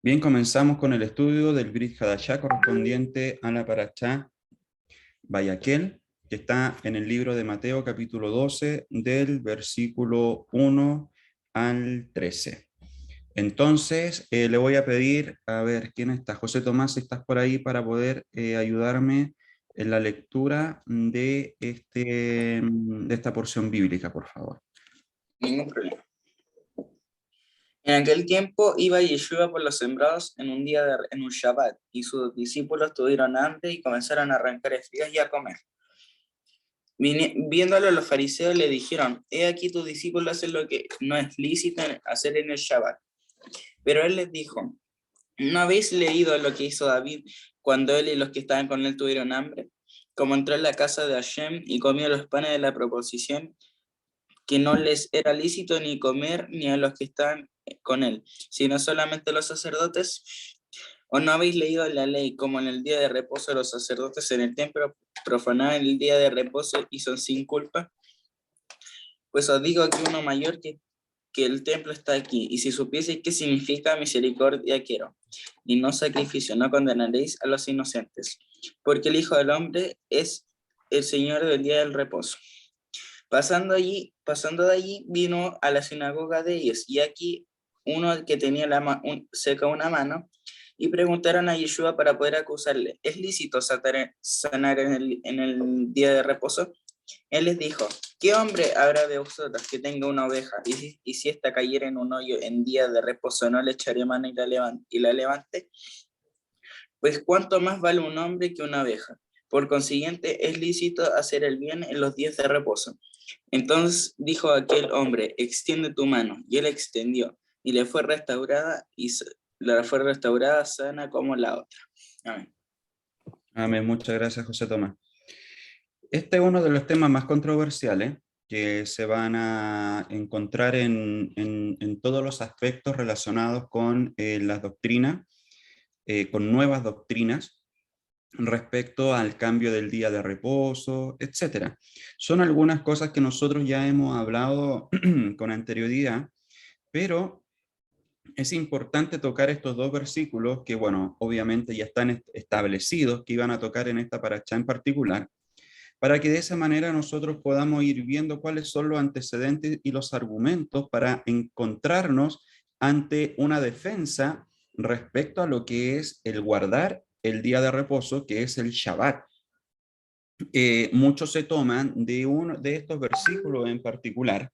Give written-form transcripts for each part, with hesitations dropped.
Bien, comenzamos con el estudio del Brit Hadashah correspondiente a la Parashá Vayakhel, que está en el libro de Mateo capítulo 12 del versículo 1 al 13. Entonces, le voy a pedir, a ver, ¿quién está? José Tomás, si estás por ahí para poder ayudarme en la lectura de esta porción bíblica, por favor. Ningún problema. En aquel tiempo iba Yeshua por los sembrados en un Shabbat, y sus discípulos tuvieron hambre y comenzaron a arrancar espigas y a comer. Viéndolo, los fariseos le dijeron: he aquí tus discípulos hacen lo que no es lícito hacer en el Shabbat. Pero él les dijo: ¿no habéis leído lo que hizo David cuando él y los que estaban con él tuvieron hambre? Como entró en la casa de Hashem y comió los panes de la proposición, que no les era lícito ni comer ni a los que estaban con él, sino solamente los sacerdotes. ¿O no habéis leído la ley, como en el día de reposo los sacerdotes en el templo profanaban el día de reposo y son sin culpa? Pues os digo que uno mayor que el templo está aquí, y si supieseis qué significa misericordia quiero, y no sacrificio, no condenaréis a los inocentes, porque el Hijo del Hombre es el Señor del día del reposo. Pasando de allí, vino a la sinagoga de ellos, y aquí uno que tenía seca una mano, y preguntaron a Yeshua para poder acusarle: ¿es lícito sanar en el día de reposo? Él les dijo: ¿qué hombre habrá de vosotros que tenga una oveja, y si ésta cayera en un hoyo en día de reposo, no le echaré mano y la levante? Pues cuánto más vale un hombre que una oveja. Por consiguiente, es lícito hacer el bien en los días de reposo. Entonces dijo aquel hombre: extiende tu mano. Y él extendió, y le fue restaurada, sana como la otra. Amén. Amén, muchas gracias, José Tomás. Este es uno de los temas más controversiales que se van a encontrar en todos los aspectos relacionados con las doctrinas, con nuevas doctrinas respecto al cambio del día de reposo, etcétera. Son algunas cosas que nosotros ya hemos hablado con anterioridad, pero es importante tocar estos dos versículos que, bueno, obviamente ya están establecidos que iban a tocar en esta parashá en particular, para que de esa manera nosotros podamos ir viendo cuáles son los antecedentes y los argumentos para encontrarnos ante una defensa respecto a lo que es el guardar el día de reposo, que es el Shabbat. Muchos se toman de uno de estos versículos en particular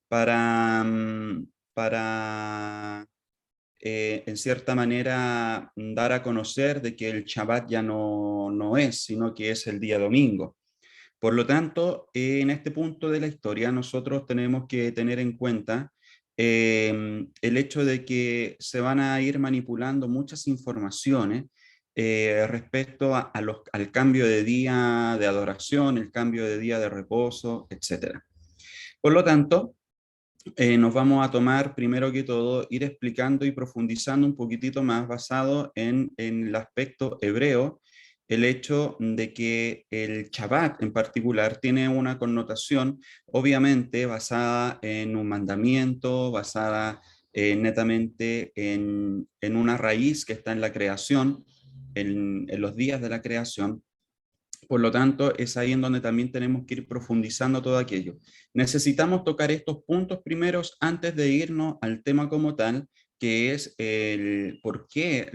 para en cierta manera, dar a conocer de que el Shabbat ya no es, sino que es el día domingo. Por lo tanto, en este punto de la historia nosotros tenemos que tener en cuenta el hecho de que se van a ir manipulando muchas informaciones respecto al cambio de día de adoración, el cambio de día de reposo, etc. Por lo tanto, nos vamos a tomar, primero que todo, ir explicando y profundizando un poquitito más basado en el aspecto hebreo, el hecho de que el Shabbat en particular tiene una connotación obviamente basada en un mandamiento, basada netamente en una raíz que está en la creación, en los días de la creación. Por lo tanto, es ahí en donde también tenemos que ir profundizando todo aquello. Necesitamos tocar estos puntos primeros antes de irnos al tema como tal, que es el por qué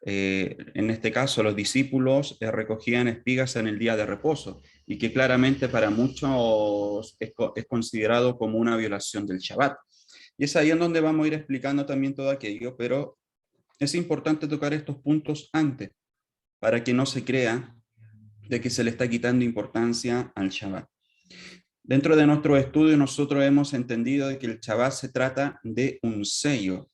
en este caso, los discípulos recogían espigas en el día de reposo, y que claramente para muchos es considerado como una violación del Shabbat. Y es ahí en donde vamos a ir explicando también todo aquello, pero es importante tocar estos puntos antes, para que no se crea de que se le está quitando importancia al Shabbat. Dentro de nuestro estudio nosotros hemos entendido de que el Shabbat se trata de un sello,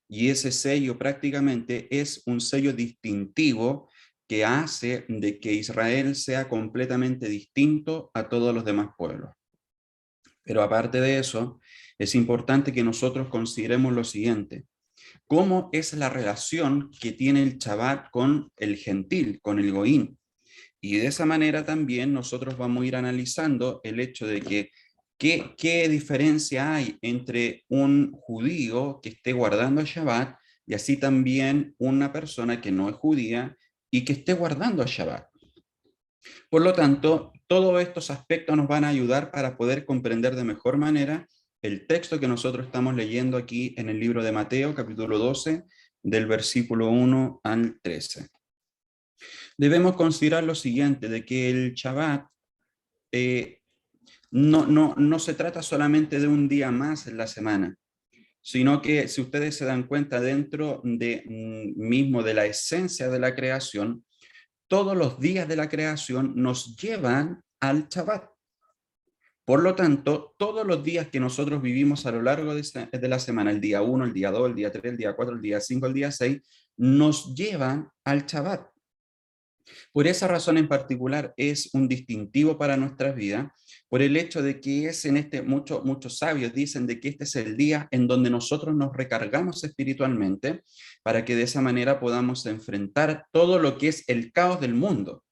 y ese sello prácticamente es un sello distintivo que hace de que Israel sea completamente distinto a todos los demás pueblos. Pero aparte de eso, es importante que nosotros consideremos lo siguiente: ¿cómo es la relación que tiene el Shabbat con el gentil, con el goín? Y de esa manera también nosotros vamos a ir analizando el hecho de que qué diferencia hay entre un judío que esté guardando el Shabbat y así también una persona que no es judía y que esté guardando el Shabbat. Por lo tanto, todos estos aspectos nos van a ayudar para poder comprender de mejor manera el texto que nosotros estamos leyendo aquí en el libro de Mateo, capítulo 12, del versículo 1 al 13. Debemos considerar lo siguiente, de que el Shabbat no se trata solamente de un día más en la semana, sino que si ustedes se dan cuenta dentro mismo de la esencia de la creación, todos los días de la creación nos llevan al Shabbat. Por lo tanto, todos los días que nosotros vivimos a lo largo de la semana, el día 1, el día 2, el día 3, el día 4, el día 5, el día 6, nos llevan al Shabbat. Por esa razón en particular es un distintivo para nuestras vidas, por el hecho de que es muchos sabios dicen de que este es el día en donde nosotros nos recargamos espiritualmente para que de esa manera podamos enfrentar todo lo que es el caos del mundo.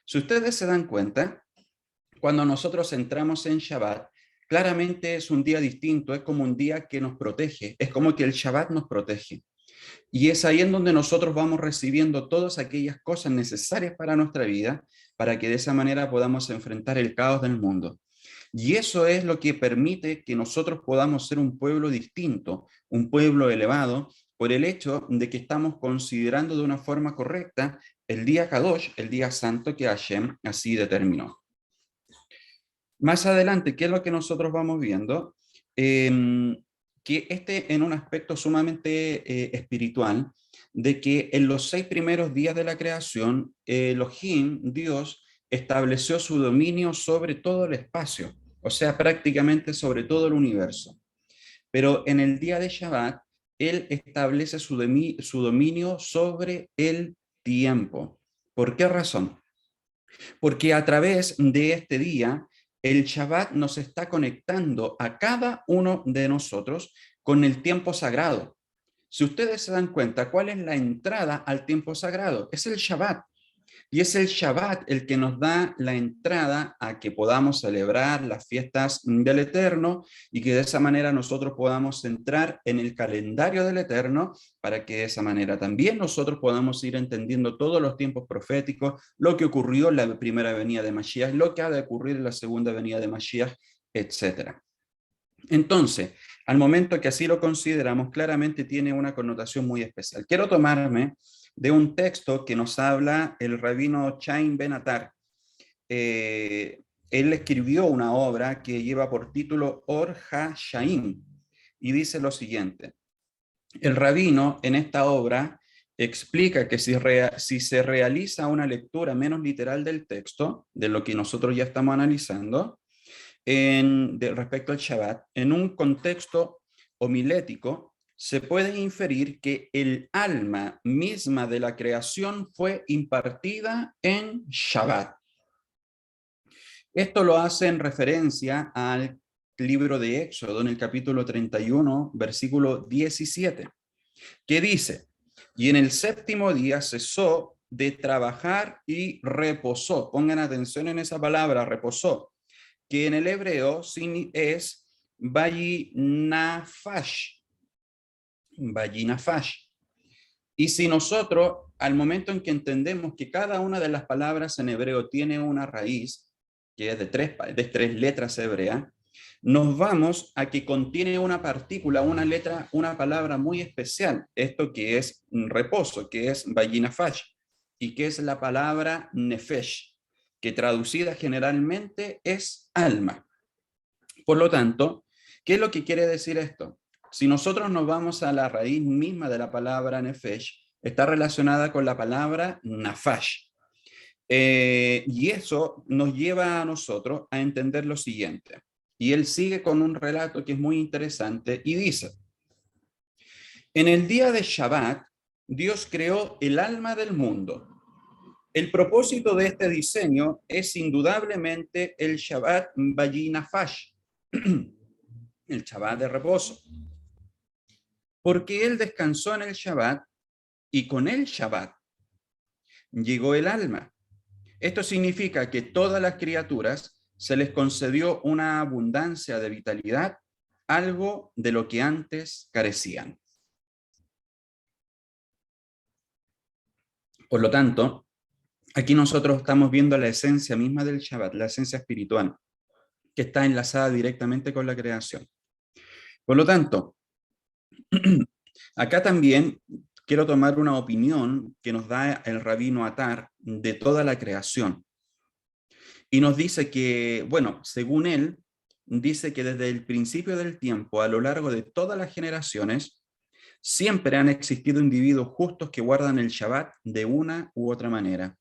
Si ustedes se dan cuenta, cuando nosotros entramos en Shabbat, claramente es un día distinto, es como un día que nos protege, es como que el Shabbat nos protege. Y es ahí en donde nosotros vamos recibiendo todas aquellas cosas necesarias para nuestra vida, para que de esa manera podamos enfrentar el caos del mundo. Y eso es lo que permite que nosotros podamos ser un pueblo distinto, un pueblo elevado, por el hecho de que estamos considerando de una forma correcta el día Kadosh, el día santo que Hashem así determinó. Más adelante, ¿qué es lo que nosotros vamos viendo? Que en un aspecto sumamente espiritual, de que en los 6 primeros días de la creación, Elohim, Dios, estableció su dominio sobre todo el espacio, o sea, prácticamente sobre todo el universo. Pero en el día de Shabbat, Él establece su dominio sobre el tiempo. ¿Por qué razón? Porque a través de este día, el Shabbat nos está conectando a cada uno de nosotros con el tiempo sagrado. Si ustedes se dan cuenta, ¿cuál es la entrada al tiempo sagrado? Es el Shabbat. Y es el Shabbat el que nos da la entrada a que podamos celebrar las fiestas del Eterno y que de esa manera nosotros podamos entrar en el calendario del Eterno para que de esa manera también nosotros podamos ir entendiendo todos los tiempos proféticos, lo que ocurrió en la primera venida de Mashiach, lo que ha de ocurrir en la segunda venida de Mashiach, etc. Entonces, al momento que así lo consideramos, claramente tiene una connotación muy especial. Quiero tomarme de un texto que nos habla el rabino Chaim Ben Atar. Él escribió una obra que lleva por título Or HaShaim y dice lo siguiente. El rabino en esta obra explica que si se realiza una lectura menos literal del texto, de lo que nosotros ya estamos analizando, respecto al Shabbat, en un contexto homilético, se puede inferir que el alma misma de la creación fue impartida en Shabbat. Esto lo hace en referencia al libro de Éxodo, en el capítulo 31, versículo 17, que dice, y en el séptimo día cesó de trabajar y reposó. Pongan atención en esa palabra, reposó, que en el hebreo es Vayinafash. Vayinafash. Y si nosotros, al momento en que entendemos que cada una de las palabras en hebreo tiene una raíz, que es de tres letras hebreas, nos vamos a que contiene una partícula, una letra, una palabra muy especial, esto que es reposo, que es Vayinafash, y que es la palabra nefesh, que traducida generalmente es alma. Por lo tanto, ¿qué es lo que quiere decir esto? Si nosotros nos vamos a la raíz misma de la palabra nefesh, está relacionada con la palabra nafash. Y eso nos lleva a nosotros a entender lo siguiente. Y él sigue con un relato que es muy interesante y dice, en el día de Shabbat, Dios creó el alma del mundo. El propósito de este diseño es indudablemente el Shabbat Vayinafash, el Shabbat de reposo, porque él descansó en el Shabbat y con el Shabbat llegó el alma. Esto significa que todas las criaturas se les concedió una abundancia de vitalidad, algo de lo que antes carecían. Por lo tanto, aquí nosotros estamos viendo la esencia misma del Shabbat, la esencia espiritual, que está enlazada directamente con la creación. Por lo tanto, acá también quiero tomar una opinión que nos da el rabino Atar de toda la creación. Y nos dice que, bueno, según él, dice que desde el principio del tiempo, a lo largo de todas las generaciones, siempre han existido individuos justos que guardan el Shabbat de una u otra manera.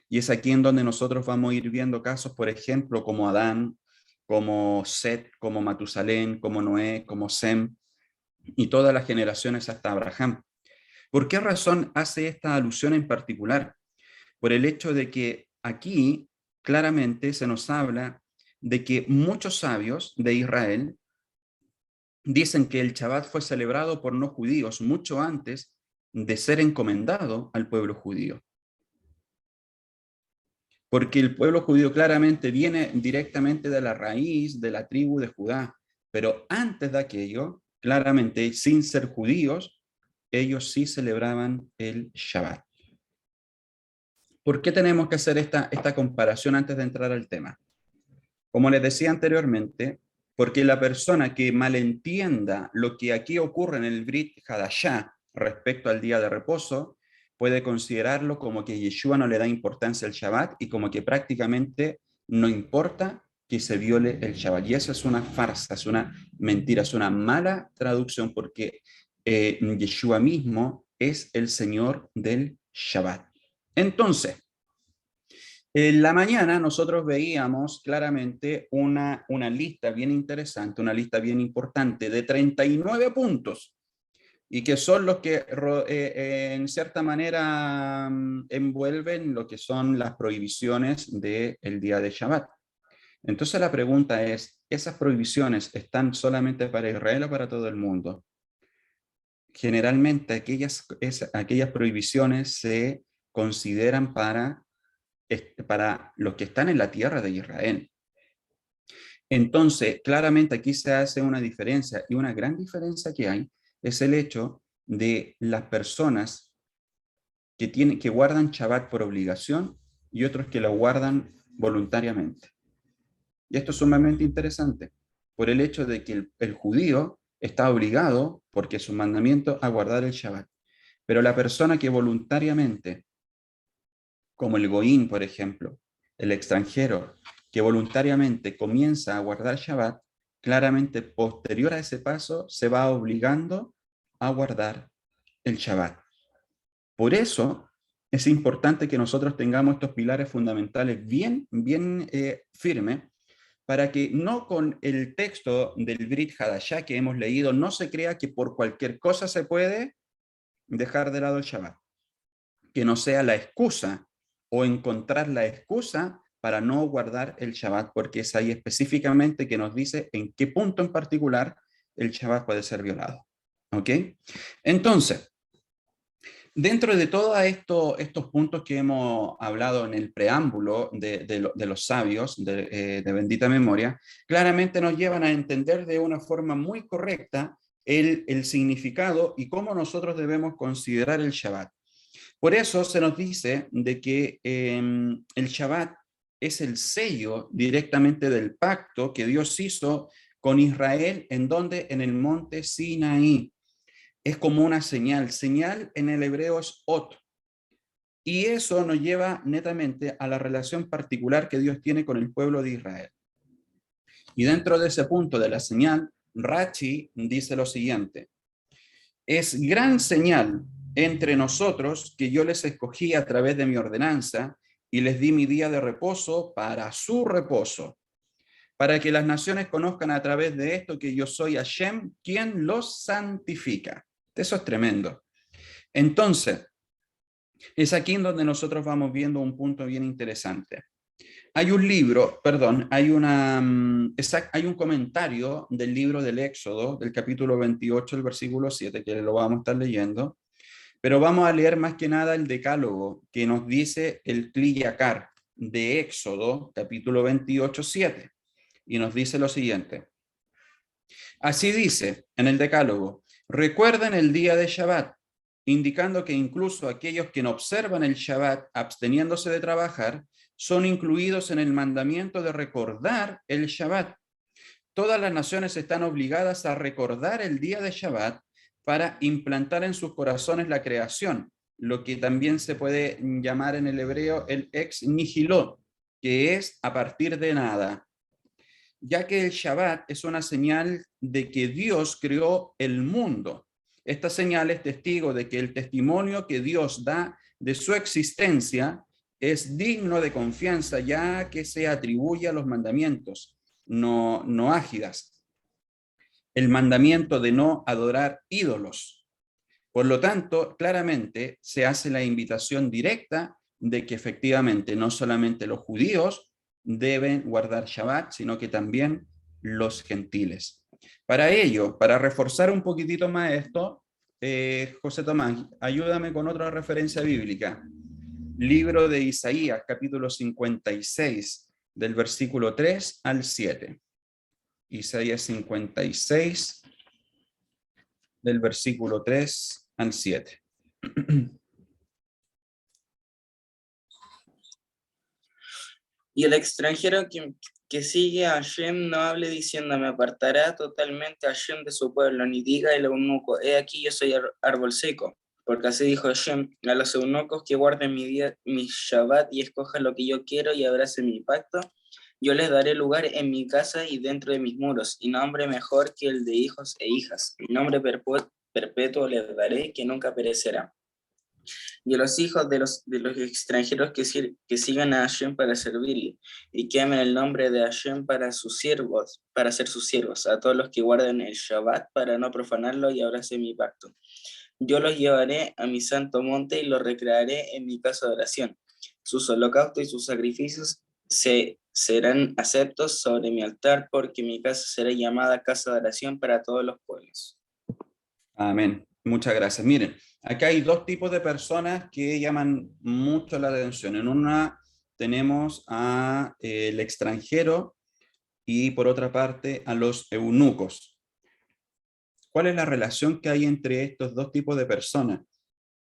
Y es aquí en donde nosotros vamos a ir viendo casos, por ejemplo, como Adán, como Set, como Matusalén, como Noé, como Sem, y todas las generaciones hasta Abraham. ¿Por qué razón hace esta alusión en particular? Por el hecho de que aquí claramente se nos habla de que muchos sabios de Israel dicen que el Shabbat fue celebrado por no judíos mucho antes de ser encomendado al pueblo judío. Porque el pueblo judío claramente viene directamente de la raíz de la tribu de Judá, pero antes de aquello, claramente, sin ser judíos, ellos sí celebraban el Shabbat. ¿Por qué tenemos que hacer esta comparación antes de entrar al tema? Como les decía anteriormente, porque la persona que malentienda lo que aquí ocurre en el Brit Hadashah respecto al día de reposo, puede considerarlo como que Yeshua no le da importancia al Shabbat y como que prácticamente no importa que se viole el Shabbat. Y eso es una farsa, es una mentira, es una mala traducción porque Yeshua mismo es el Señor del Shabbat. Entonces, en la mañana nosotros veíamos claramente una lista bien interesante, una lista bien importante de 39 puntos y que son los que en cierta manera envuelven lo que son las prohibiciones del día de Shabbat. Entonces la pregunta es, ¿esas prohibiciones están solamente para Israel o para todo el mundo? Generalmente aquellas prohibiciones se consideran para los que están en la tierra de Israel. Entonces, claramente aquí se hace una diferencia y una gran diferencia que hay es el hecho de las personas que guardan Shabbat por obligación y otros que lo guardan voluntariamente. Y esto es sumamente interesante por el hecho de que el judío está obligado, porque es un mandamiento, a guardar el Shabbat. Pero la persona que voluntariamente, como el goín, por ejemplo, el extranjero, que voluntariamente comienza a guardar Shabbat, claramente posterior a ese paso se va obligando a guardar el Shabbat. Por eso es importante que nosotros tengamos estos pilares fundamentales bien firmes, para que no con el texto del Brit Hadashah que hemos leído no se crea que por cualquier cosa se puede dejar de lado el Shabbat. Que no sea la excusa o encontrar la excusa para no guardar el Shabbat, porque es ahí específicamente que nos dice en qué punto en particular el Shabbat puede ser violado. ¿Ok? Entonces, dentro de todos estos puntos que hemos hablado en el preámbulo de los sabios de bendita memoria, claramente nos llevan a entender de una forma muy correcta el significado y cómo nosotros debemos considerar el Shabbat. Por eso se nos dice de que el Shabbat es el sello directamente del pacto que Dios hizo con Israel, en donde en el monte Sinaí. Es como una señal. Señal en el hebreo es ot. Y eso nos lleva netamente a la relación particular que Dios tiene con el pueblo de Israel. Y dentro de ese punto de la señal, Rashi dice lo siguiente: es gran señal entre nosotros que yo les escogí a través de mi ordenanza y les di mi día de reposo para su reposo, para que las naciones conozcan a través de esto que yo soy Hashem, quien los santifica. Eso es tremendo. Entonces, es aquí en donde nosotros vamos viendo un punto bien interesante. Hay un libro, perdón, hay un comentario del libro del Éxodo, del capítulo 28, el versículo 7, que lo vamos a estar leyendo, pero vamos a leer más que nada el decálogo que nos dice el Kli Yakar de Éxodo, capítulo 28, 7, y nos dice lo siguiente. Así dice en el decálogo: recuerden el día de Shabbat, indicando que incluso aquellos que no observan el Shabbat absteniéndose de trabajar son incluidos en el mandamiento de recordar el Shabbat. Todas las naciones están obligadas a recordar el día de Shabbat para implantar en sus corazones la creación, lo que también se puede llamar en el hebreo el ex nihilo, que es a partir de nada, ya que el Shabbat es una señal de que Dios creó el mundo. Esta señal es testigo de que el testimonio que Dios da de su existencia es digno de confianza, ya que se atribuye a los mandamientos no ágidas, el mandamiento de no adorar ídolos. Por lo tanto, claramente se hace la invitación directa de que efectivamente no solamente los judíos deben guardar Shabbat, sino que también los gentiles. Para ello, para reforzar un poquitito más esto, José Tomás, ayúdame con otra referencia bíblica. Libro de Isaías, capítulo 56, del versículo 3 al 7. Isaías 56, del versículo 3 al 7. Y el extranjero que sigue a Hashem no hable diciendo, me apartará totalmente a Hashem de su pueblo, ni diga el eunuco, he aquí yo soy árbol seco. Porque así dijo Hashem, a los eunucos que guarden mi Shabbat y escojan lo que yo quiero y abracen mi pacto, yo les daré lugar en mi casa y dentro de mis muros, y nombre mejor que el de hijos e hijas, y nombre perpetuo les daré que nunca perecerá. Y a los hijos de los extranjeros que sigan a Hashem para servirle, y que amen el nombre de Hashem para ser sus siervos, a todos los que guarden el Shabbat para no profanarlo y abracen mi pacto. Yo los llevaré a mi santo monte y los recrearé en mi casa de oración. Sus holocaustos y sus sacrificios serán aceptos sobre mi altar, porque mi casa será llamada casa de oración para todos los pueblos. Amén. Muchas gracias. Miren, acá hay dos tipos de personas que llaman mucho la atención. En una tenemos a el extranjero y por otra parte a los eunucos. ¿Cuál es la relación que hay entre estos dos tipos de personas?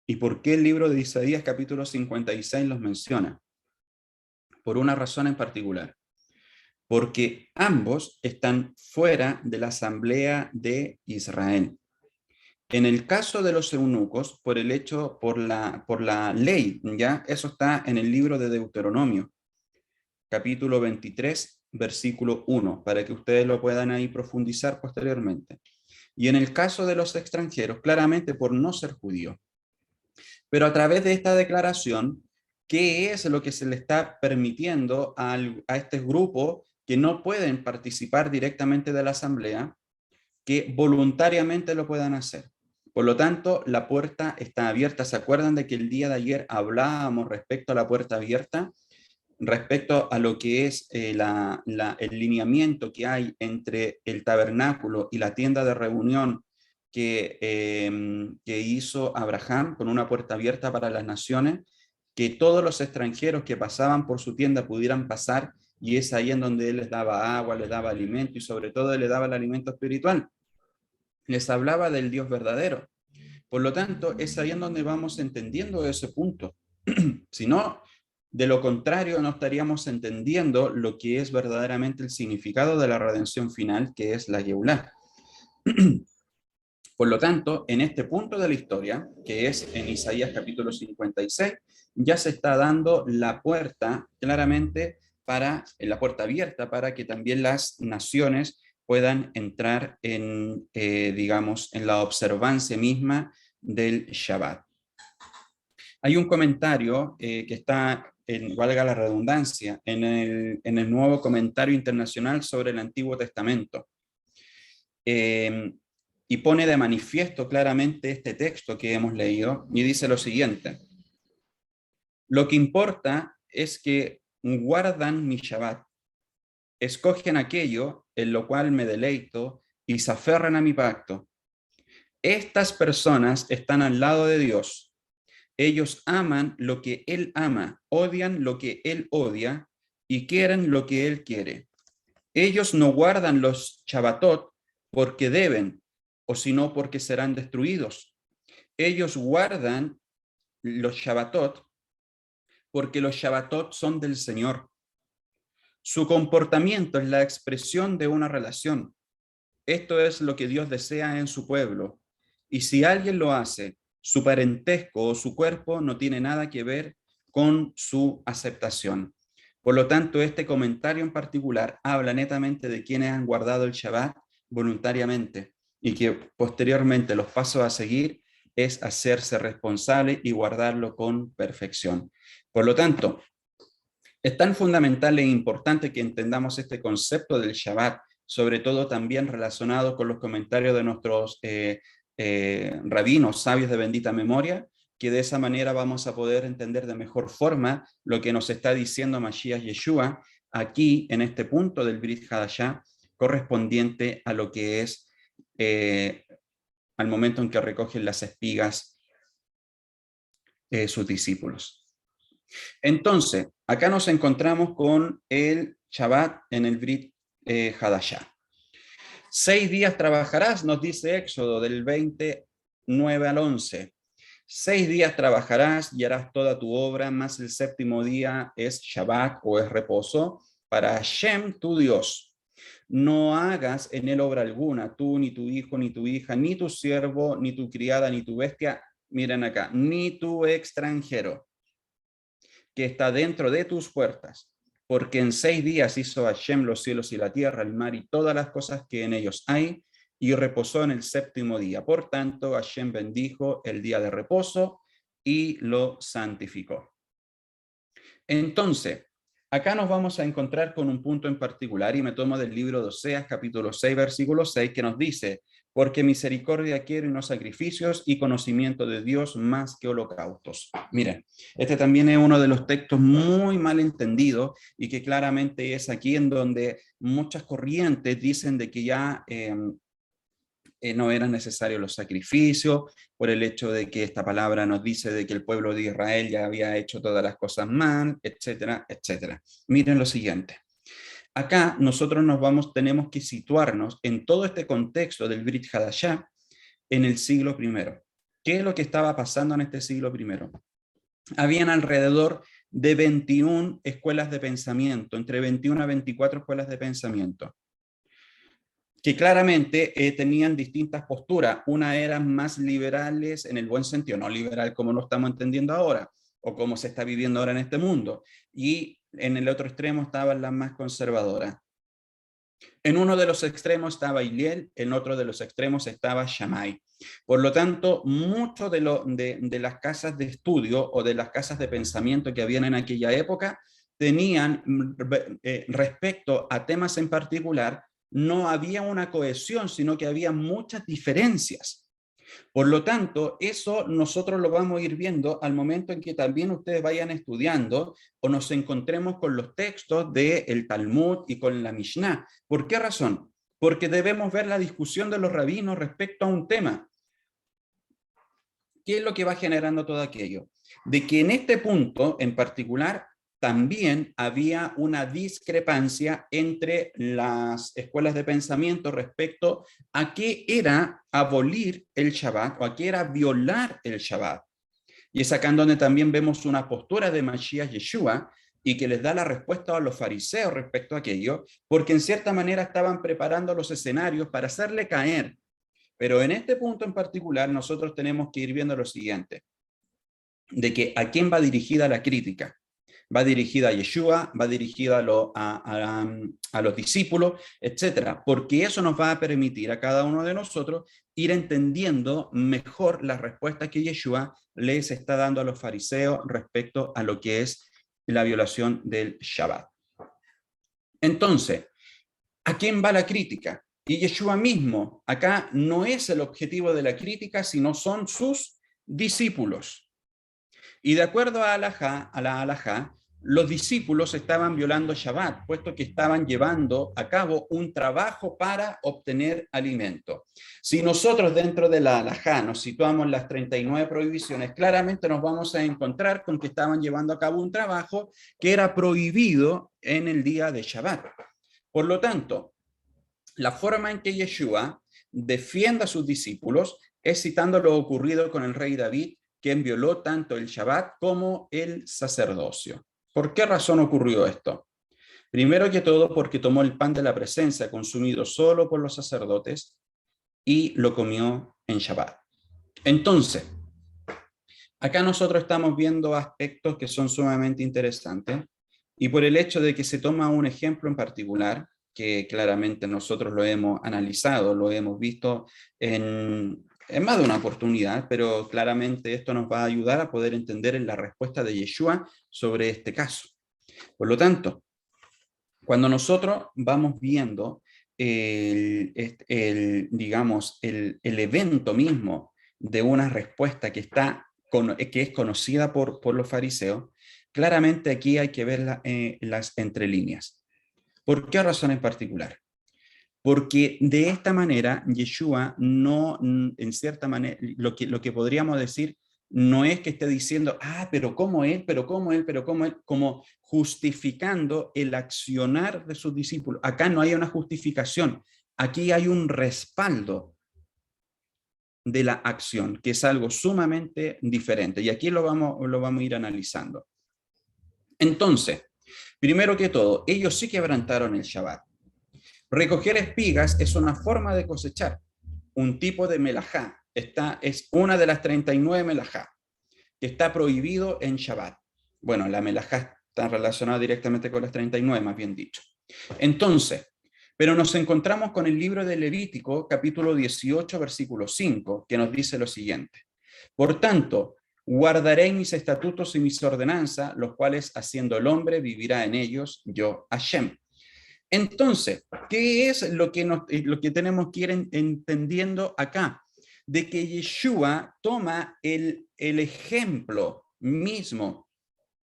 ¿Y por qué el libro de Isaías capítulo 56 los menciona? Por una razón en particular. Porque ambos están fuera de la asamblea de Israel. En el caso de los eunucos, por la ley, ya eso está en el libro de Deuteronomio, capítulo 23, versículo 1, para que ustedes lo puedan ahí profundizar posteriormente. Y en el caso de los extranjeros, claramente por no ser judío. Pero a través de esta declaración, ¿qué es lo que se le está permitiendo a este grupo que no pueden participar directamente de la asamblea, que voluntariamente lo puedan hacer? Por lo tanto, la puerta está abierta. ¿Se acuerdan de que el día de ayer hablábamos respecto a la puerta abierta? Respecto a lo que es el lineamiento que hay entre el tabernáculo y la tienda de reunión que hizo Abraham con una puerta abierta para las naciones, que todos los extranjeros que pasaban por su tienda pudieran pasar, y es ahí en donde él les daba agua, les daba alimento y sobre todo les daba el alimento espiritual. Les hablaba del Dios verdadero. Por lo tanto, es ahí en donde vamos entendiendo ese punto. Si no, de lo contrario, no estaríamos entendiendo lo que es verdaderamente el significado de la redención final, que es la Geulá. Por lo tanto, en este punto de la historia, que es en Isaías capítulo 56, ya se está dando la puerta claramente la puerta abierta para que también las naciones puedan entrar en, digamos, en la observancia misma del Shabbat. Hay un comentario que está, valga la redundancia, en el nuevo comentario internacional sobre el Antiguo Testamento. Y pone de manifiesto claramente este texto que hemos leído y dice lo siguiente: lo que importa es que guardan mi Shabbat, escogen aquello en lo cual me deleito y se aferran a mi pacto. Estas personas están al lado de Dios. Ellos aman lo que Él ama, odian lo que Él odia y quieren lo que Él quiere. Ellos no guardan los Shabbatot porque deben, o sino porque serán destruidos. Ellos guardan los Shabbatot porque los Shabbatot son del Señor. Su comportamiento es la expresión de una relación. Esto es lo que Dios desea en su pueblo. Y si alguien lo hace, su parentesco o su cuerpo no tiene nada que ver con su aceptación. Por lo tanto, este comentario en particular habla netamente de quienes han guardado el Shabbat voluntariamente y que posteriormente los pasos a seguir es hacerse responsable y guardarlo con perfección. Por lo tanto, es tan fundamental e importante que entendamos este concepto del Shabbat, sobre todo también relacionado con los comentarios de nuestros rabinos, sabios de bendita memoria, que de esa manera vamos a poder entender de mejor forma lo que nos está diciendo Mashiach Yeshua aquí en este punto del Brit Hadashah, correspondiente a lo que es al momento en que recogen las espigas sus discípulos. Entonces, acá nos encontramos con el Shabbat en el Brit Hadashah. 6 días trabajarás, nos dice Éxodo del 29 al 11. 6 días trabajarás y harás toda tu obra, más el séptimo día es Shabbat o es reposo para Hashem, tu Dios. No hagas en él obra alguna, tú, ni tu hijo, ni tu hija, ni tu siervo, ni tu criada, ni tu bestia, miren acá, ni tu extranjero que está dentro de tus puertas, porque en 6 días hizo Hashem los cielos y la tierra, el mar y todas las cosas que en ellos hay, y reposó en el séptimo día. Por tanto, Hashem bendijo el día de reposo y lo santificó. Entonces, acá nos vamos a encontrar con un punto en particular, y me tomo del libro de Oseas, capítulo 6, versículo 6, que nos dice: porque misericordia quiero y no sacrificios, y conocimiento de Dios más que holocaustos. Miren, este también es uno de los textos muy mal entendidos, y que claramente es aquí en donde muchas corrientes dicen de que ya no eran necesarios los sacrificios, por el hecho de que esta palabra nos dice de que el pueblo de Israel ya había hecho todas las cosas mal, etcétera, etcétera. Miren lo siguiente. Acá nosotros tenemos que situarnos en todo este contexto del Brit Hadashah en el siglo I. ¿Qué es lo que estaba pasando en este siglo I? Habían alrededor de 21 escuelas de pensamiento, entre 21 a 24 escuelas de pensamiento, que claramente tenían distintas posturas. Una eran más liberales en el buen sentido, no liberal como lo estamos entendiendo ahora, o como se está viviendo ahora en este mundo, y en el otro extremo estaban las más conservadoras. En uno de los extremos estaba Hillel, en otro de los extremos estaba Shammai. Por lo tanto, mucho de las casas de estudio o de las casas de pensamiento que habían en aquella época tenían, respecto a temas en particular, no había una cohesión, sino que había muchas diferencias. Por lo tanto, eso nosotros lo vamos a ir viendo al momento en que también ustedes vayan estudiando o nos encontremos con los textos del Talmud y con la Mishnah. ¿Por qué razón? Porque debemos ver la discusión de los rabinos respecto a un tema. ¿Qué es lo que va generando todo aquello? De que en este punto en particular también había una discrepancia entre las escuelas de pensamiento respecto a qué era abolir el Shabbat o a qué era violar el Shabbat. Y es acá en donde también vemos una postura de Mashiach Yeshua y que les da la respuesta a los fariseos respecto a aquello, porque en cierta manera estaban preparando los escenarios para hacerle caer. Pero en este punto en particular nosotros tenemos que ir viendo lo siguiente, de que a quién va dirigida la crítica. Va dirigida a Yeshua, va dirigida a los discípulos, etcétera, porque eso nos va a permitir a cada uno de nosotros ir entendiendo mejor las respuestas que Yeshua les está dando a los fariseos respecto a lo que es la violación del Shabbat. Entonces, ¿a quién va la crítica? Y Yeshua mismo, acá no es el objetivo de la crítica, sino son sus discípulos. Y de acuerdo a la halajá, los discípulos estaban violando Shabbat, puesto que estaban llevando a cabo un trabajo para obtener alimento. Si nosotros dentro de la halajá nos situamos las 39 prohibiciones, claramente nos vamos a encontrar con que estaban llevando a cabo un trabajo que era prohibido en el día de Shabbat. Por lo tanto, la forma en que Yeshua defiende a sus discípulos es citando lo ocurrido con el rey David, quien violó tanto el Shabbat como el sacerdocio. ¿Por qué razón ocurrió esto? Primero que todo, porque tomó el pan de la presencia, consumido solo por los sacerdotes, y lo comió en Shabbat. Entonces, acá nosotros estamos viendo aspectos que son sumamente interesantes, y por el hecho de que se toma un ejemplo en particular, que claramente nosotros lo hemos analizado, lo hemos visto en más de una oportunidad, pero claramente esto nos va a ayudar a poder entender la respuesta de Yeshua sobre este caso. Por lo tanto, cuando nosotros vamos viendo digamos, el evento mismo de una respuesta que es conocida por los fariseos, claramente aquí hay que ver las entrelíneas. ¿Por qué razón en particular? Porque de esta manera Yeshua no, en cierta manera, lo que podríamos decir no es que esté diciendo, pero cómo él, pero cómo él, pero cómo él, como justificando el accionar de sus discípulos. Acá no hay una justificación, aquí hay un respaldo de la acción, que es algo sumamente diferente. Y aquí lo vamos a ir analizando. Entonces, primero que todo, ellos sí quebrantaron el Shabbat. Recoger espigas es una forma de cosechar, un tipo de melajá. Esta es una de las 39 melajá que está prohibido en Shabbat. Bueno, la melajá está relacionada directamente con las 39, más bien dicho. Entonces, pero nos encontramos con el libro de Levítico, capítulo 18, versículo 5, que nos dice lo siguiente. Por tanto, guardaré mis estatutos y mis ordenanzas, los cuales haciendo el hombre vivirá en ellos, yo Hashem. Entonces, ¿qué es lo que tenemos que ir entendiendo acá? De que Yeshua toma el ejemplo mismo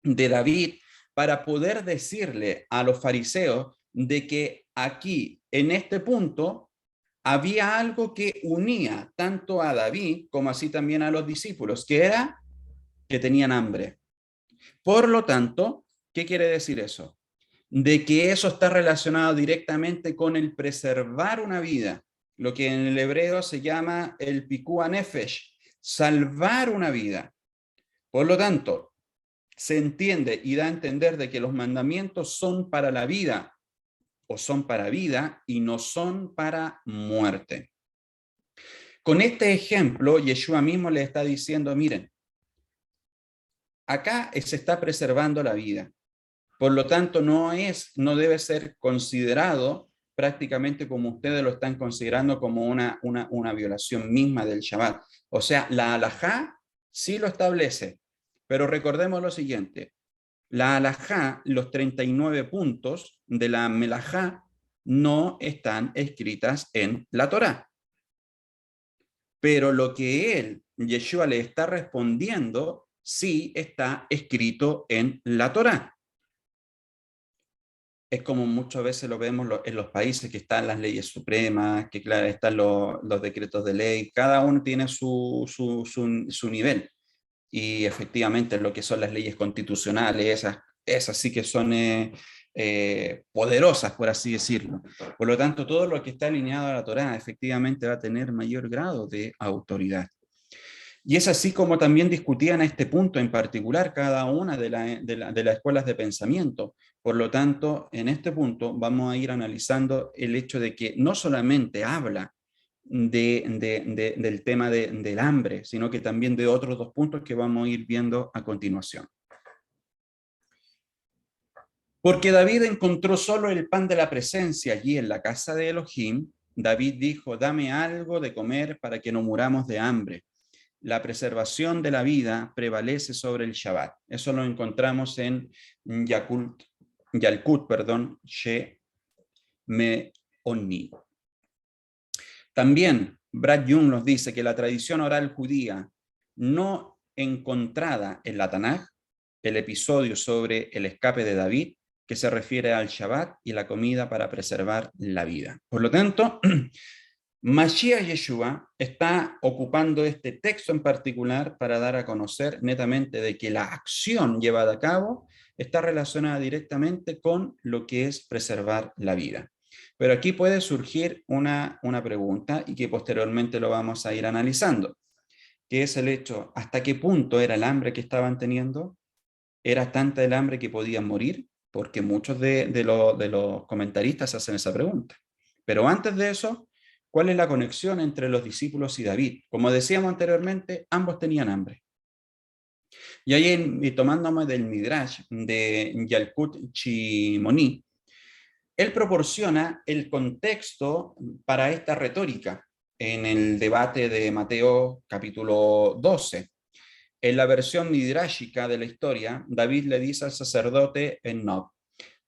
de David para poder decirle a los fariseos de que aquí, en este punto, había algo que unía tanto a David como así también a los discípulos, que era que tenían hambre. Por lo tanto, ¿qué quiere decir eso? De que eso está relacionado directamente con el preservar una vida, lo que en el hebreo se llama el pikua nefesh, salvar una vida. Por lo tanto, se entiende y da a entender de que los mandamientos son para la vida, o son para vida y no son para muerte. Con este ejemplo, Yeshua mismo le está diciendo, miren, acá se está preservando la vida. Por lo tanto, no debe ser considerado prácticamente como ustedes lo están considerando como una violación misma del Shabbat. O sea, la halajá sí lo establece, pero recordemos lo siguiente. La halajá, los 39 puntos de la melajá, no están escritas en la Torá. Pero lo que Yeshua, le está respondiendo, sí está escrito en la Torá. Es como muchas veces lo vemos en los países que están las leyes supremas, que claro, están los decretos de ley, cada uno tiene su nivel. Y efectivamente lo que son las leyes constitucionales, esas sí que son poderosas, por así decirlo. Por lo tanto, todo lo que está alineado a la Torá efectivamente va a tener mayor grado de autoridad. Y es así como también discutían a este punto en particular cada una de las escuelas de pensamiento. Por lo tanto, en este punto vamos a ir analizando el hecho de que no solamente habla del tema del hambre, sino que también de otros dos puntos que vamos a ir viendo a continuación. Porque David encontró solo el pan de la presencia allí en la casa de Elohim, David dijo, dame algo de comer para que no muramos de hambre. La preservación de la vida prevalece sobre el Shabbat. Eso lo encontramos en Yalkut, She Meoni. También Brad Young nos dice que la tradición oral judía no encontrada en la Tanaj, el episodio sobre el escape de David, que se refiere al Shabbat y la comida para preservar la vida. Por lo tanto, Mashiach Yeshua está ocupando este texto en particular para dar a conocer netamente de que la acción llevada a cabo está relacionada directamente con lo que es preservar la vida. Pero aquí puede surgir una pregunta y que posteriormente lo vamos a ir analizando, que es el hecho, ¿hasta qué punto era el hambre que estaban teniendo? ¿Era tanta el hambre que podían morir? Porque muchos de los comentaristas hacen esa pregunta. Pero antes de eso, ¿cuál es la conexión entre los discípulos y David? Como decíamos anteriormente, ambos tenían hambre. Y ahí, y tomándome del Midrash de Yalkut Shimoni, él proporciona el contexto para esta retórica en el debate de Mateo capítulo 12. En la versión midrashica de la historia, David le dice al sacerdote en Nob,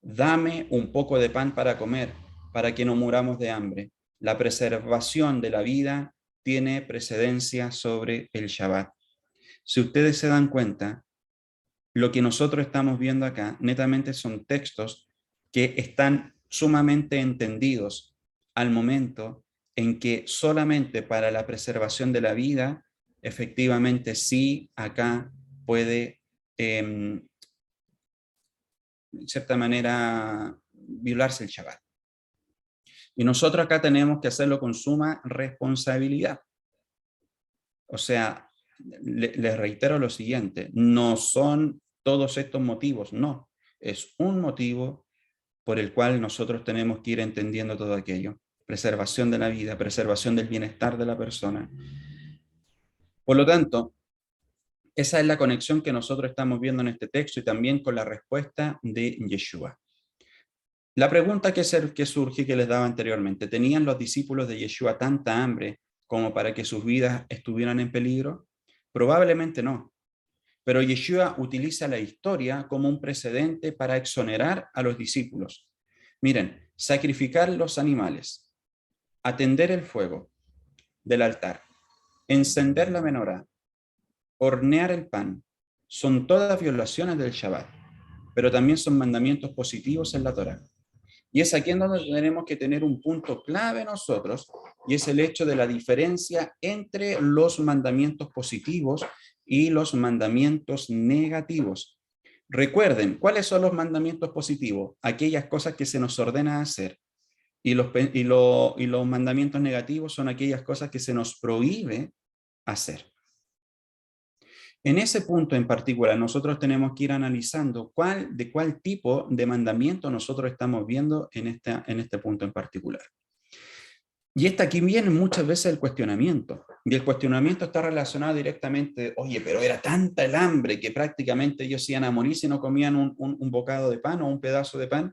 dame un poco de pan para comer, para que no muramos de hambre. La preservación de la vida tiene precedencia sobre el Shabbat. Si ustedes se dan cuenta, lo que nosotros estamos viendo acá netamente son textos que están sumamente entendidos al momento en que solamente para la preservación de la vida, efectivamente sí acá puede, en cierta manera, violarse el Shabbat. Y nosotros acá tenemos que hacerlo con suma responsabilidad. O sea, les reitero lo siguiente, no son todos estos motivos, no, es un motivo por el cual nosotros tenemos que ir entendiendo todo aquello. Preservación de la vida, preservación del bienestar de la persona. Por lo tanto, esa es la conexión que nosotros estamos viendo en este texto y también con la respuesta de Yeshua. La pregunta que surge que les daba anteriormente, ¿tenían los discípulos de Yeshua tanta hambre como para que sus vidas estuvieran en peligro? Probablemente no. Pero Yeshua utiliza la historia como un precedente para exonerar a los discípulos. Miren, sacrificar los animales, atender el fuego del altar, encender la menorá, hornear el pan, son todas violaciones del Shabbat, pero también son mandamientos positivos en la Torá. Y es aquí en donde tenemos que tener un punto clave nosotros, y es el hecho de la diferencia entre los mandamientos positivos y los mandamientos negativos. Recuerden, ¿cuáles son los mandamientos positivos? Aquellas cosas que se nos ordena hacer. Y los mandamientos negativos son aquellas cosas que se nos prohíbe hacer. En ese punto en particular, nosotros tenemos que ir analizando de cuál tipo de mandamiento nosotros estamos viendo en este punto en particular. Y aquí viene muchas veces el cuestionamiento. Y el cuestionamiento está relacionado directamente, oye, pero era tanta el hambre que prácticamente ellos iban a morir si no comían un bocado de pan o un pedazo de pan.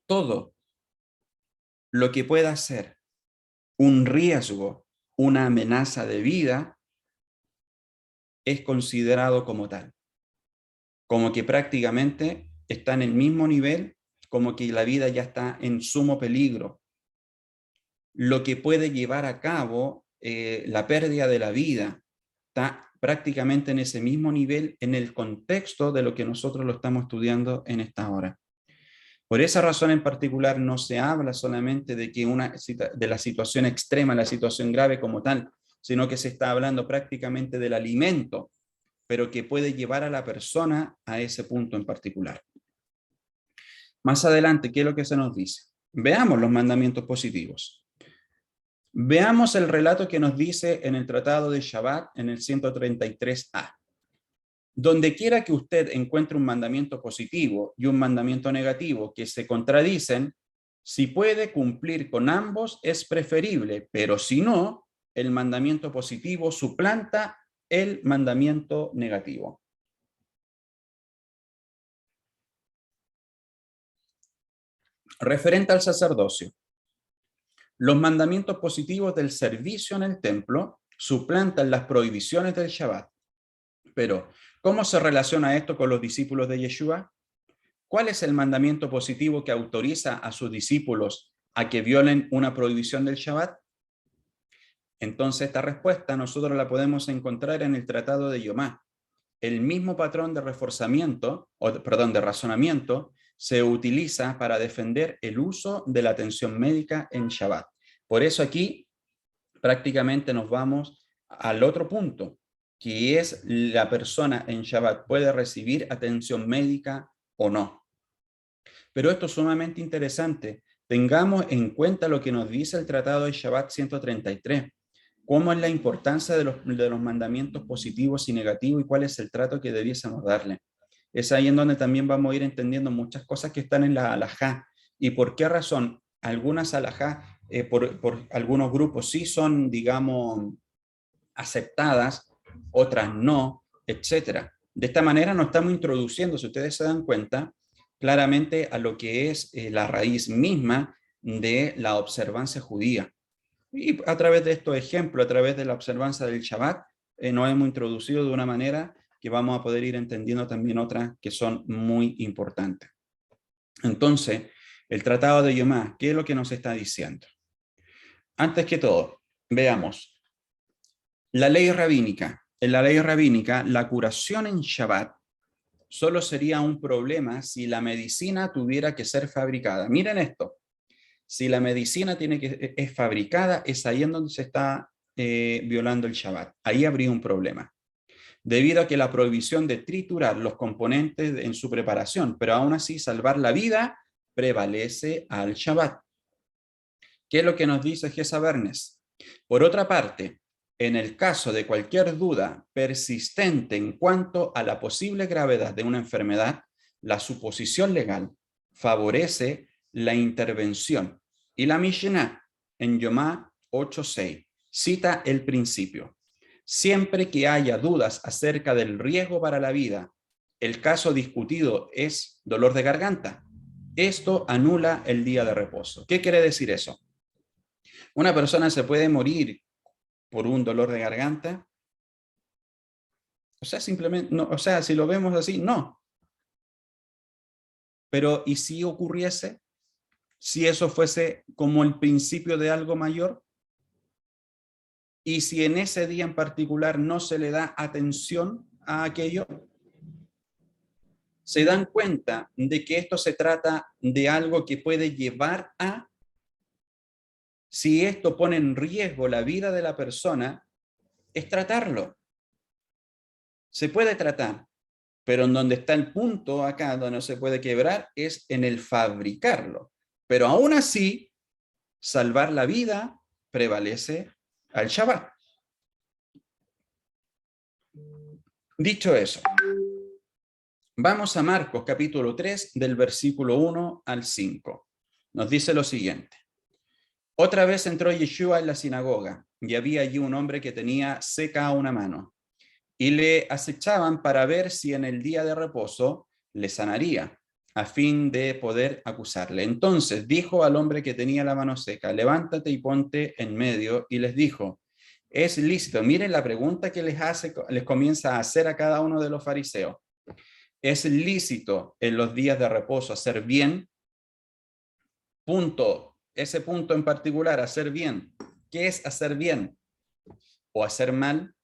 Todo lo que pueda ser un riesgo, una amenaza de vida, es considerado como tal. Como que prácticamente está en el mismo nivel, como que la vida ya está en sumo peligro. Lo que puede llevar a cabo la pérdida de la vida está prácticamente en ese mismo nivel en el contexto de lo que nosotros lo estamos estudiando en esta hora. Por esa razón en particular no se habla solamente de de la situación extrema, la situación grave como tal, sino que se está hablando prácticamente del alimento, pero que puede llevar a la persona a ese punto en particular. Más adelante, ¿qué es lo que se nos dice? Veamos los mandamientos positivos. Veamos el relato que nos dice en el Tratado de Shabbat, en el 133a. Donde quiera que usted encuentre un mandamiento positivo y un mandamiento negativo que se contradicen, si puede cumplir con ambos es preferible, pero si no, el mandamiento positivo suplanta el mandamiento negativo. Referente al sacerdocio. Los mandamientos positivos del servicio en el templo suplantan las prohibiciones del Shabbat. Pero, ¿cómo se relaciona esto con los discípulos de Yeshua? ¿Cuál es el mandamiento positivo que autoriza a sus discípulos a que violen una prohibición del Shabbat? Entonces, esta respuesta nosotros la podemos encontrar en el Tratado de Yomá. El mismo patrón de de razonamiento se utiliza para defender el uso de la atención médica en Shabbat. Por eso aquí prácticamente nos vamos al otro punto, que es la persona en Shabbat puede recibir atención médica o no. Pero esto es sumamente interesante. Tengamos en cuenta lo que nos dice el Tratado de Shabbat 133. ¿Cómo es la importancia de los mandamientos positivos y negativos y cuál es el trato que debiésemos darle? Es ahí en donde también vamos a ir entendiendo muchas cosas que están en la halajá y por qué razón algunas halajá por algunos grupos sí son, digamos, aceptadas, otras no, etcétera. De esta manera nos estamos introduciendo, si ustedes se dan cuenta, claramente a lo que es la raíz misma de la observancia judía. Y a través de estos ejemplos, a través de la observancia del Shabbat, nos hemos introducido de una manera que vamos a poder ir entendiendo también otras que son muy importantes. Entonces, el Tratado de Yomá, ¿qué es lo que nos está diciendo? Antes que todo, veamos. La ley rabínica. En la ley rabínica, la curación en Shabbat solo sería un problema si la medicina tuviera que ser fabricada. Miren esto. Si la medicina es fabricada, es ahí en donde se está violando el Shabbat. Ahí habría un problema. Debido a que la prohibición de triturar los componentes en su preparación, pero aún así salvar la vida, prevalece al Shabbat. ¿Qué es lo que nos dice Gesa Bernes? Por otra parte, en el caso de cualquier duda persistente en cuanto a la posible gravedad de una enfermedad, la suposición legal favorece la intervención. Y la Mishnah en Yomá 8.6 cita el principio. Siempre que haya dudas acerca del riesgo para la vida, el caso discutido es dolor de garganta. Esto anula el día de reposo. ¿Qué quiere decir eso? Una persona se puede morir por un dolor de garganta. O sea, simplemente, no, o sea, si lo vemos así, no. Pero, ¿y si ocurriese? Si eso fuese como el principio de algo mayor, y si en ese día en particular no se le da atención a aquello, se dan cuenta de que esto se trata de algo que puede llevar a, si esto pone en riesgo la vida de la persona, es tratarlo. Se puede tratar, pero en donde está el punto acá, donde no se puede quebrar, es en el fabricarlo. Pero aún así, salvar la vida prevalece al Shabbat. Dicho eso, vamos a Marcos capítulo 3 del versículo 1 al 5. Nos dice lo siguiente. Otra vez entró Yeshua en la sinagoga y había allí un hombre que tenía seca una mano y le acechaban para ver si en el día de reposo le sanaría, a fin de poder acusarle. Entonces dijo al hombre que tenía la mano seca, levántate y ponte en medio, y les dijo, es lícito. Miren la pregunta que les comienza a hacer a cada uno de los fariseos. ¿Es lícito en los días de reposo hacer bien? Punto. Ese punto en particular, hacer bien. ¿Qué es hacer bien? ¿O hacer mal?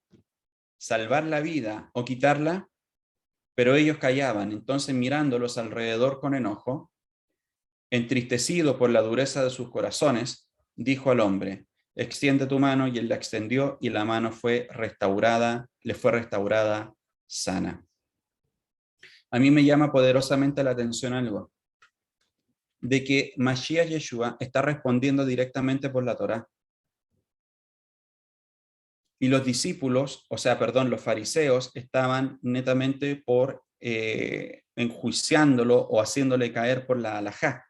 ¿Salvar la vida o quitarla? Pero ellos callaban. Entonces, mirándolos alrededor con enojo, entristecido por la dureza de sus corazones, dijo al hombre, extiende tu mano, y él la extendió, y la mano le fue restaurada sana. A mí me llama poderosamente la atención algo, de que Mashiach Yeshua está respondiendo directamente por la Torá. Y los discípulos, los fariseos, estaban netamente por enjuiciándolo o haciéndole caer por la halajá.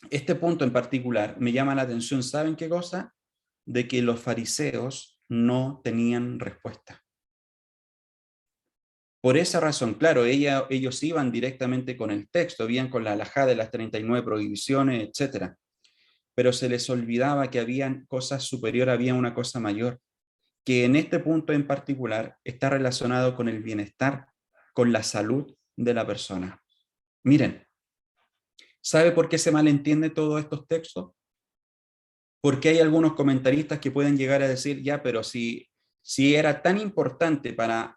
Este punto en particular me llama la atención, ¿saben qué cosa? De que los fariseos no tenían respuesta. Por esa razón, claro, ellos iban directamente con el texto, iban con la halajá de las 39 prohibiciones, etc. Pero se les olvidaba que habían cosas superiores, había una cosa mayor, que en este punto en particular está relacionado con el bienestar, con la salud de la persona. Miren, ¿sabe por qué se malentiende todos estos textos? Porque hay algunos comentaristas que pueden llegar a decir, ya, pero si era tan importante para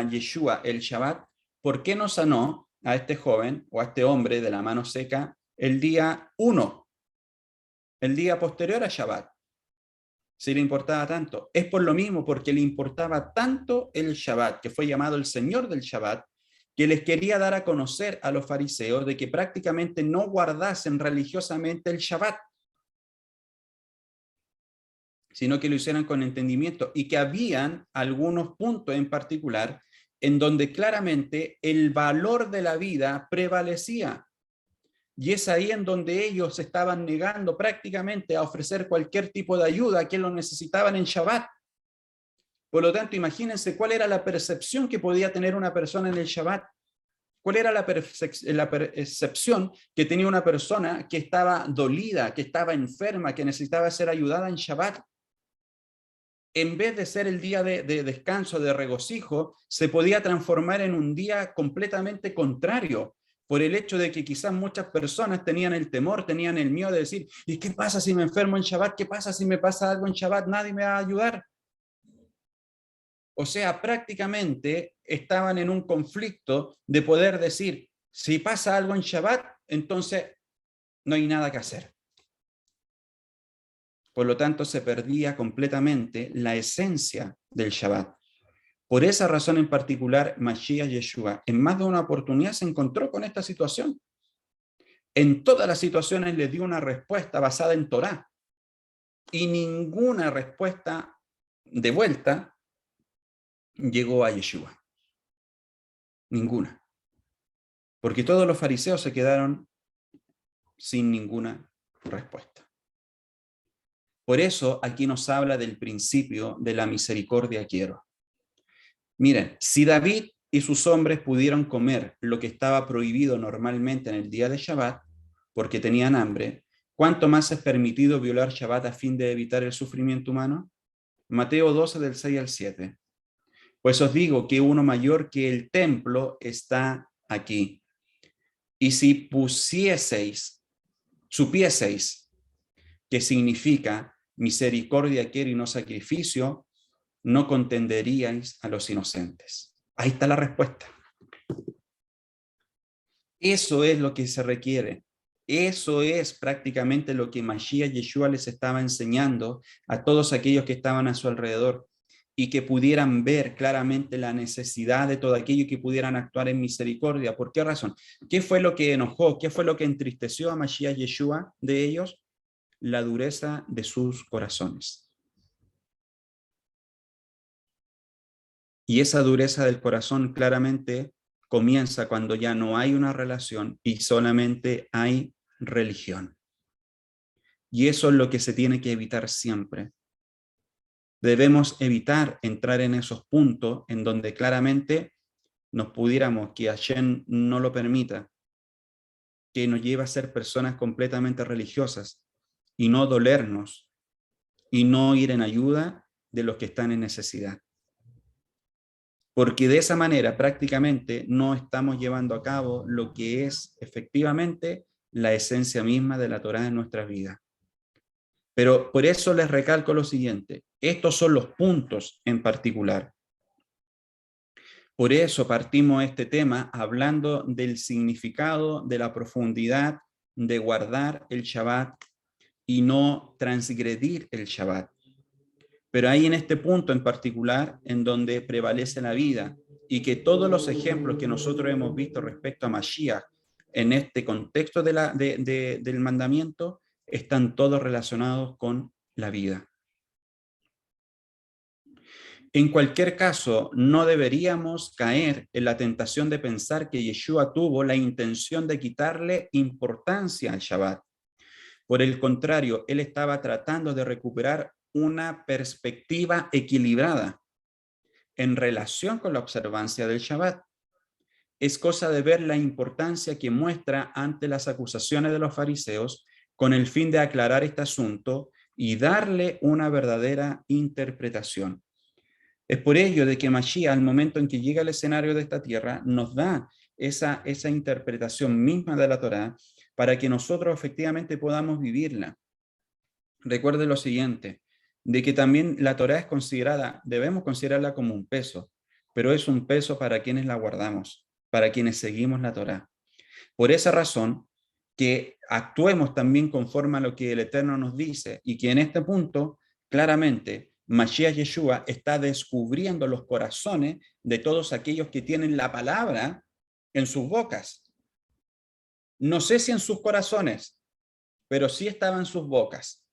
Yeshua el Shabbat, ¿por qué no sanó a este joven o a este hombre de la mano seca el día 1, el día posterior a Shabbat? Si le importaba tanto. Es por lo mismo, porque le importaba tanto el Shabbat, que fue llamado el Señor del Shabbat, que les quería dar a conocer a los fariseos de que prácticamente no guardasen religiosamente el Shabbat, sino que lo hicieran con entendimiento, y que habían algunos puntos en particular en donde claramente el valor de la vida prevalecía. Y es ahí en donde ellos se estaban negando prácticamente a ofrecer cualquier tipo de ayuda a quien lo necesitaban en Shabbat. Por lo tanto, imagínense cuál era la percepción que podía tener una persona en el Shabbat. ¿Cuál era la percepción que tenía una persona que estaba dolida, que estaba enferma, que necesitaba ser ayudada en Shabbat? En vez de ser el día de descanso, de regocijo, se podía transformar en un día completamente contrario, por el hecho de que quizás muchas personas tenían el temor, tenían el miedo de decir, ¿y qué pasa si me enfermo en Shabbat? ¿Qué pasa si me pasa algo en Shabbat? Nadie me va a ayudar. O sea, prácticamente estaban en un conflicto de poder decir, si pasa algo en Shabbat, entonces no hay nada que hacer. Por lo tanto, se perdía completamente la esencia del Shabbat. Por esa razón en particular, Mashiach Yeshua en más de una oportunidad se encontró con esta situación. En todas las situaciones le dio una respuesta basada en Torá, y ninguna respuesta de vuelta llegó a Yeshua. Ninguna. Porque todos los fariseos se quedaron sin ninguna respuesta. Por eso aquí nos habla del principio de la misericordia quiero. Miren, si David y sus hombres pudieron comer lo que estaba prohibido normalmente en el día de Shabbat, porque tenían hambre, ¿cuánto más es permitido violar Shabbat a fin de evitar el sufrimiento humano? Mateo 12 del 6 al 7. Pues os digo que uno mayor que el templo está aquí. Y si supieseis que significa misericordia quiero y no sacrificio, no contenderíais a los inocentes. Ahí está la respuesta. Eso es lo que se requiere. Eso es prácticamente lo que Mashiach Yeshua les estaba enseñando a todos aquellos que estaban a su alrededor, y que pudieran ver claramente la necesidad de todo aquello y que pudieran actuar en misericordia. ¿Por qué razón? ¿Qué fue lo que enojó? ¿Qué fue lo que entristeció a Mashiach Yeshua de ellos? La dureza de sus corazones. Y esa dureza del corazón claramente comienza cuando ya no hay una relación y solamente hay religión. Y eso es lo que se tiene que evitar siempre. Debemos evitar entrar en esos puntos en donde claramente nos pudiéramos, que Hashem no lo permita, que nos lleve a ser personas completamente religiosas y no dolernos y no ir en ayuda de los que están en necesidad. Porque de esa manera prácticamente no estamos llevando a cabo lo que es efectivamente la esencia misma de la Torá en nuestra vida. Pero por eso les recalco lo siguiente, estos son los puntos en particular. Por eso partimos este tema hablando del significado, de la profundidad de guardar el Shabbat y no transgredir el Shabbat. Pero hay en este punto en particular en donde prevalece la vida, y que todos los ejemplos que nosotros hemos visto respecto a Mashiach en este contexto del mandamiento están todos relacionados con la vida. En cualquier caso, no deberíamos caer en la tentación de pensar que Yeshua tuvo la intención de quitarle importancia al Shabbat. Por el contrario, él estaba tratando de recuperar una perspectiva equilibrada en relación con la observancia del Shabbat. Es cosa de ver la importancia que muestra ante las acusaciones de los fariseos con el fin de aclarar este asunto y darle una verdadera interpretación. Es por ello de que Mashiach, al momento en que llega al escenario de esta tierra, nos da esa interpretación misma de la Torá para que nosotros efectivamente podamos vivirla. Recuerde lo siguiente, de que también la Torá es considerada, debemos considerarla como un peso, pero es un peso para quienes la guardamos, para quienes seguimos la Torá. Por esa razón, que actuemos también conforme a lo que el Eterno nos dice, y que en este punto, claramente, Mashiach Yeshua está descubriendo los corazones de todos aquellos que tienen la palabra en sus bocas. No sé si en sus corazones, pero sí estaba en sus bocas.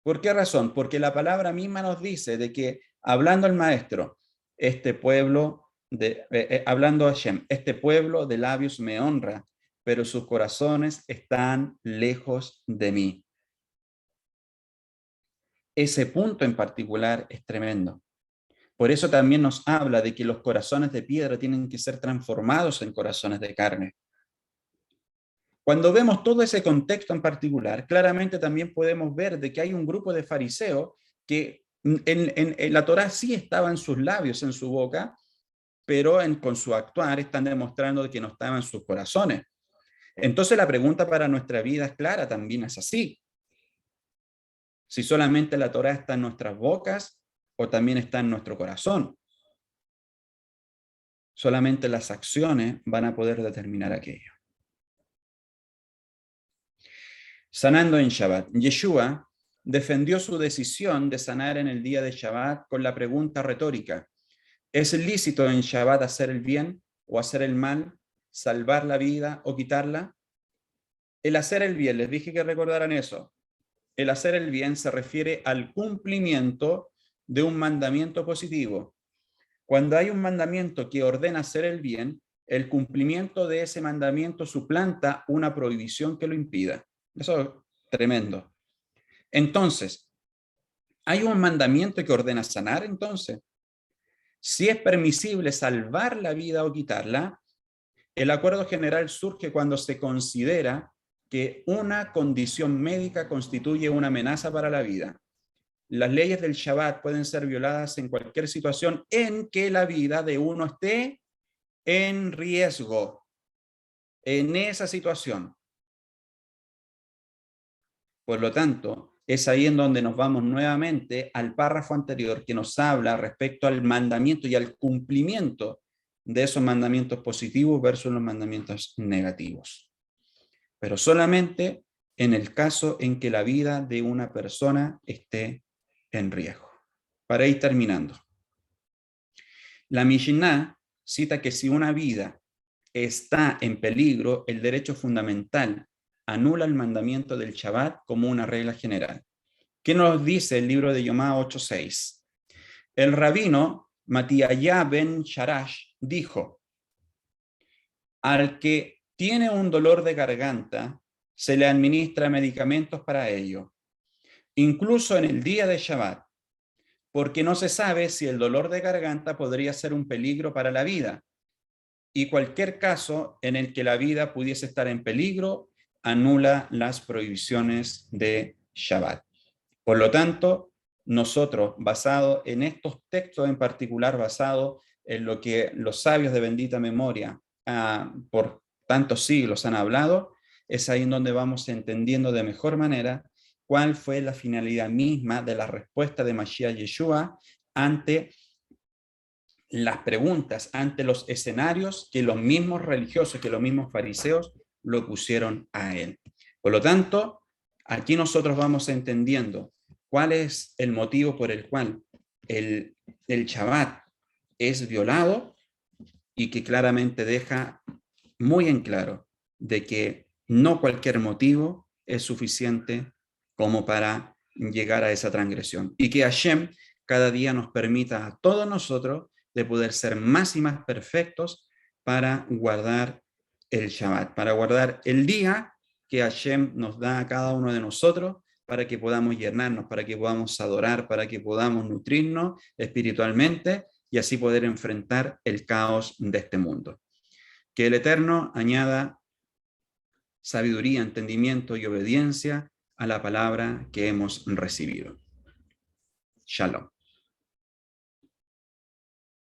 ¿Por qué razón? Porque la palabra misma nos dice de que, hablando el maestro, este pueblo, hablando a Hashem, este pueblo de labios me honra, pero sus corazones están lejos de mí. Ese punto en particular es tremendo. Por eso también nos habla de que los corazones de piedra tienen que ser transformados en corazones de carne. Cuando vemos todo ese contexto en particular, claramente también podemos ver de que hay un grupo de fariseos que en la Torá sí estaba en sus labios, en su boca, pero con su actuar están demostrando que no estaba en sus corazones. Entonces la pregunta para nuestra vida es clara, también es así. Si solamente la Torá está en nuestras bocas o también está en nuestro corazón. Solamente las acciones van a poder determinar aquello. Sanando en Shabbat. Yeshua defendió su decisión de sanar en el día de Shabbat con la pregunta retórica: ¿es lícito en Shabbat hacer el bien o hacer el mal, salvar la vida o quitarla? El hacer el bien, les dije que recordaran eso. El hacer el bien se refiere al cumplimiento de un mandamiento positivo. Cuando hay un mandamiento que ordena hacer el bien, el cumplimiento de ese mandamiento suplanta una prohibición que lo impida. Eso es tremendo. Entonces, ¿hay un mandamiento que ordena sanar? Entonces, si es permisible salvar la vida o quitarla, el acuerdo general surge cuando se considera que una condición médica constituye una amenaza para la vida. Las leyes del Shabbat pueden ser violadas en cualquier situación en que la vida de uno esté en riesgo, en esa situación. Por lo tanto, es ahí en donde nos vamos nuevamente al párrafo anterior que nos habla respecto al mandamiento y al cumplimiento de esos mandamientos positivos versus los mandamientos negativos. Pero solamente en el caso en que la vida de una persona esté en riesgo. Para ir terminando. La Mishnah cita que si una vida está en peligro, el derecho fundamental anula el mandamiento del Shabbat como una regla general. ¿Qué nos dice el libro de Yomá 8:6? El rabino Matiyah ben Sharash dijo: al que tiene un dolor de garganta, se le administra medicamentos para ello, incluso en el día de Shabbat, porque no se sabe si el dolor de garganta podría ser un peligro para la vida. Y cualquier caso en el que la vida pudiese estar en peligro anula las prohibiciones de Shabbat. Por lo tanto, nosotros, basado en estos textos en particular, basado en lo que los sabios de bendita memoria por tantos siglos han hablado, es ahí en donde vamos entendiendo de mejor manera cuál fue la finalidad misma de la respuesta de Mashiach Yeshua ante las preguntas, ante los escenarios que los mismos religiosos, que los mismos fariseos lo pusieron a él. Por lo tanto, aquí nosotros vamos entendiendo cuál es el motivo por el cual el Shabbat es violado y que claramente deja muy en claro de que no cualquier motivo es suficiente como para llegar a esa transgresión. Y que Hashem cada día nos permita a todos nosotros de poder ser más y más perfectos para guardar el Shabbat, para guardar el día que Hashem nos da a cada uno de nosotros, para que podamos llenarnos, para que podamos adorar, para que podamos nutrirnos espiritualmente y así poder enfrentar el caos de este mundo. Que el Eterno añada sabiduría, entendimiento y obediencia a la palabra que hemos recibido. Shalom.